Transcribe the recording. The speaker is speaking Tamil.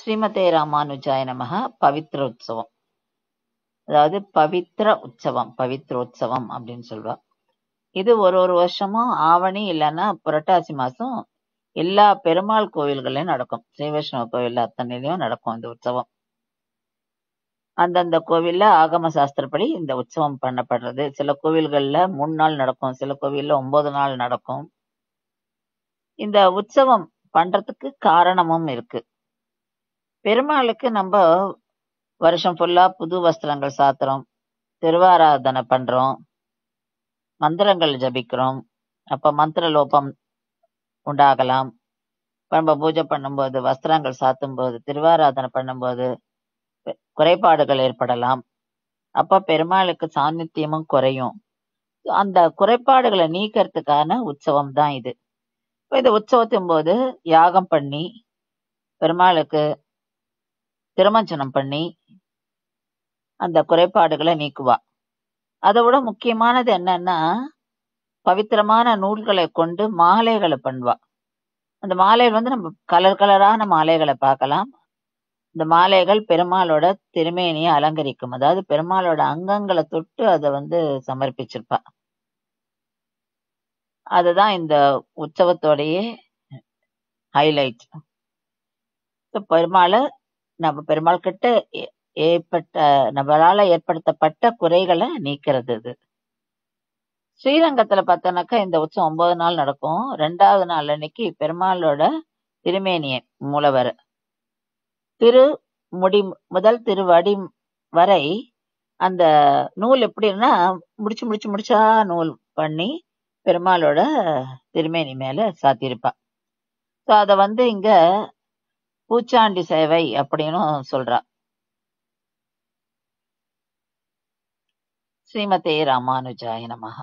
ஸ்ரீமதே ராமானுஜாய நமஹ. பவித்ர உற்சவம், அதாவது பவித்ர உற்சவம், பவித்ரோற்சவம் அப்படின்னு சொல்லுவா. இது ஒரு ஒரு வருஷமும் ஆவணி இல்லைன்னா புரட்டாசி மாசம் எல்லா பெருமாள் கோவில்கள்லயும் நடக்கும். ஸ்ரீ வைஷ்ணவ கோவில் அத்தனையிலயும் நடக்கும் இந்த உற்சவம். அந்தந்த கோவில்ல ஆகம சாஸ்திரப்படி இந்த உற்சவம் பண்ணப்படுறது. சில கோவில்கள்ல 3 நாள் நடக்கும், சில கோவில்ல 9 நாள் நடக்கும். இந்த உற்சவம் பண்றதுக்கு காரணமும் இருக்கு. பெருமாளுக்கு நம்ம வருஷம் ஃபுல்லா புது வஸ்திரங்கள் சாத்துறோம், திருவாராதனை பண்றோம், மந்திரங்கள் ஜபிக்கிறோம். அப்ப மந்திர லோபம் உண்டாகலாம். நம்ம பூஜை பண்ணும்போது, வஸ்திரங்கள் சாத்தும் போது, திருவாராதனை பண்ணும்போது குறைபாடுகள் ஏற்படலாம். அப்ப பெருமாளுக்கு சாநித்தியமும் குறையும். அந்த குறைபாடுகளை நீக்கிறதுக்கான உற்சவம் தான் இது. இப்ப இந்த உற்சவத்தின் போது யாகம் பண்ணி பெருமாளுக்கு திருமஞ்சனம் பண்ணி அந்த குறைபாடுகளை நீக்குவா. அதை விட முக்கியமானது என்னன்னா, பவித்திரமான நூல்களை கொண்டு மாலைகளை பண்ணுவா. அந்த மாலைகள் நம்ம கலர் கலரான மாலைகளை பார்க்கலாம். இந்த மாலைகள் பெருமாளோட திருமேனியை அலங்கரிக்கும். அதாவது பெருமாளோட அங்கங்களை தொட்டு அதை சமர்ப்பிச்சிருப்பா. அதுதான் இந்த உற்சவத்தோடையே ஹைலைட். பெருமாள் கிட்ட நம்மளால ஏற்படுத்தப்பட்ட குறைகளை நீக்கிறது இது. ஸ்ரீரங்கத்துல பார்த்தோம்னாக்கா இந்த உற்சவம் 9 நாள் நடக்கும். 2வது நாள் அன்னைக்கு பெருமாளோட திருமேனியை மூலவர் திருமுடி முதல் திருவடி வரை அந்த நூல் எப்படின்னா முடிச்சா நூல் பண்ணி பெருமாளோட திருமேனி மேல சாத்தியிருப்பா. அத இங்க பூச்சாண்டி சேவை அப்படின்னு சொல்றா. ஸ்ரீமதே ராமானுஜாய நமஹ.